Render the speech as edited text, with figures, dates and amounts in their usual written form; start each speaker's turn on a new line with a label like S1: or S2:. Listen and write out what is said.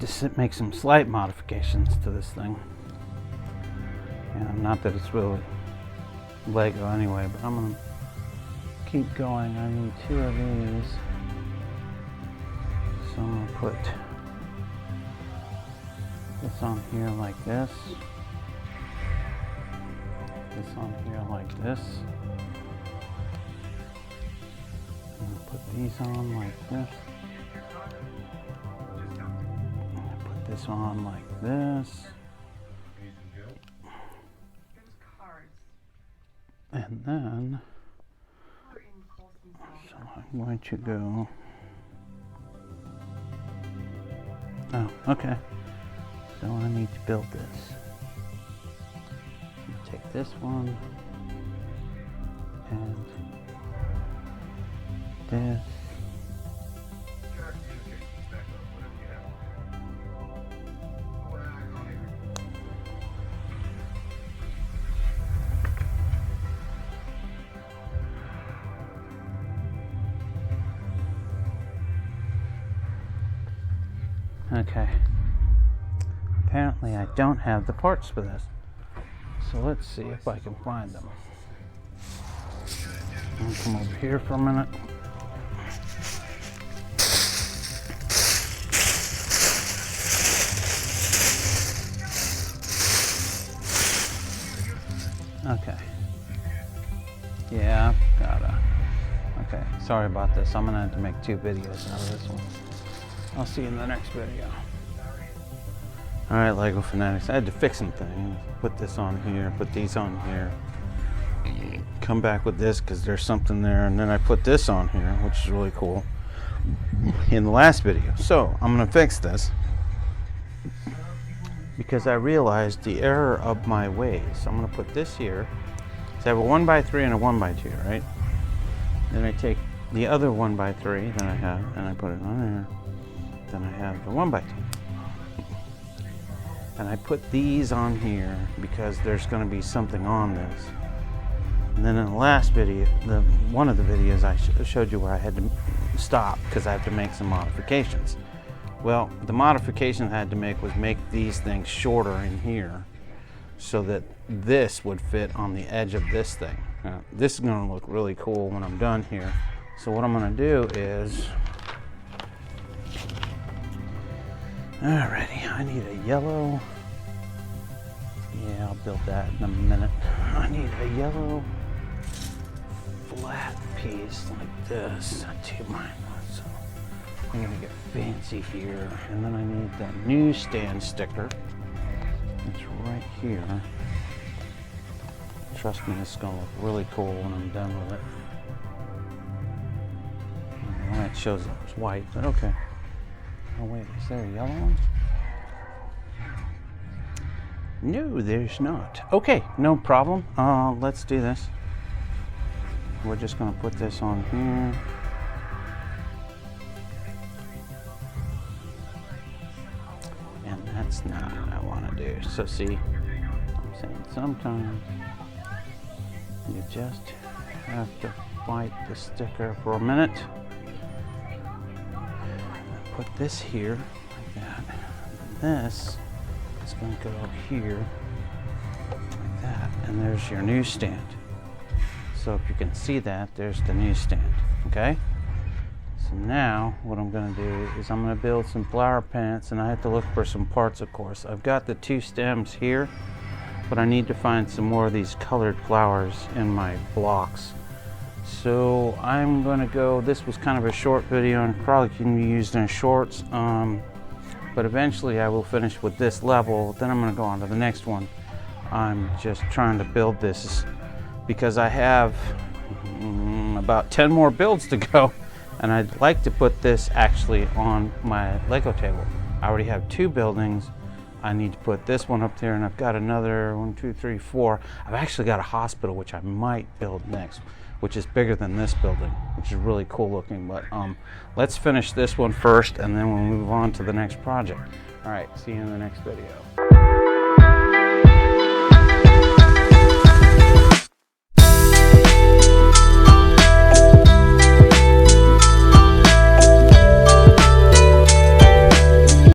S1: had to make some slight modifications to this thing. And not that it's really Lego anyway, but I'm gonna keep going. I need 2 of these. So I'm gonna put this on here like this. This on here like this. I'm gonna put these on like this. Put this on like this. And then, so I'm going to go, oh, okay. So I need to build this. Take this one and this. Okay. Apparently I don't have the parts for this. So let's see if I can find them. I'll come over here for a minute. Okay. Yeah, gotta. Okay, sorry about this. I'm gonna have to make 2 videos out of this one. I'll see you in the next video. Alright, Lego Fanatics, I had to fix some things. Put this on here, put these on here. Come back with this because there's something there, and then I put this on here, which is really cool, in the last video. So, I'm going to fix this because I realized the error of my ways. So I'm going to put this here. So I have a 1x3 and a 1x2, right? Then I take the other 1x3 that I have, and I put it on there. Then I have the 1x2. And I put these on here because there's going to be something on this. And then in the last video, one of the videos I showed you where I had to stop because I had to make some modifications. Well, the modification I had to make was make these things shorter in here so that this would fit on the edge of this thing. Now, this is going to look really cool when I'm done here. So what I'm going to do is, alrighty, I need a yellow. Yeah, I'll build that in a minute. I need a yellow flat piece like this. That's too mine. So I'm gonna get fancy here, and then I need that newsstand sticker. It's right here. Trust me, this is gonna look really cool when I'm done with it. Well, it shows up as white, but okay. Oh wait, is there a yellow one? No, there's not. Okay, no problem. Let's do this. We're just going to put this on here. And that's not what I want to do. So see, I'm saying sometimes you just have to fight the sticker for a minute. Put this here like that. And this is going to go here like that, and there's your newsstand. So if you can see that, there's the newsstand. Okay, so now what I'm going to do is I'm going to build some flower pants, and I have to look for some parts, of course. I've got the 2 stems here, but I need to find some more of these colored flowers in my blocks. So I'm going to go, this was kind of a short video and probably can be used in shorts. But eventually I will finish with this level, then I'm going to go on to the next one. I'm just trying to build this because I have about 10 more builds to go, and I'd like to put this actually on my Lego table. I already have 2 buildings. I need to put this one up there, and I've got another 1, 2, 3, 4. I've actually got a hospital which I might build next, which is bigger than this building, which is really cool looking. But let's finish this one first, and then we'll move on to the next project. All right, see you in the next video.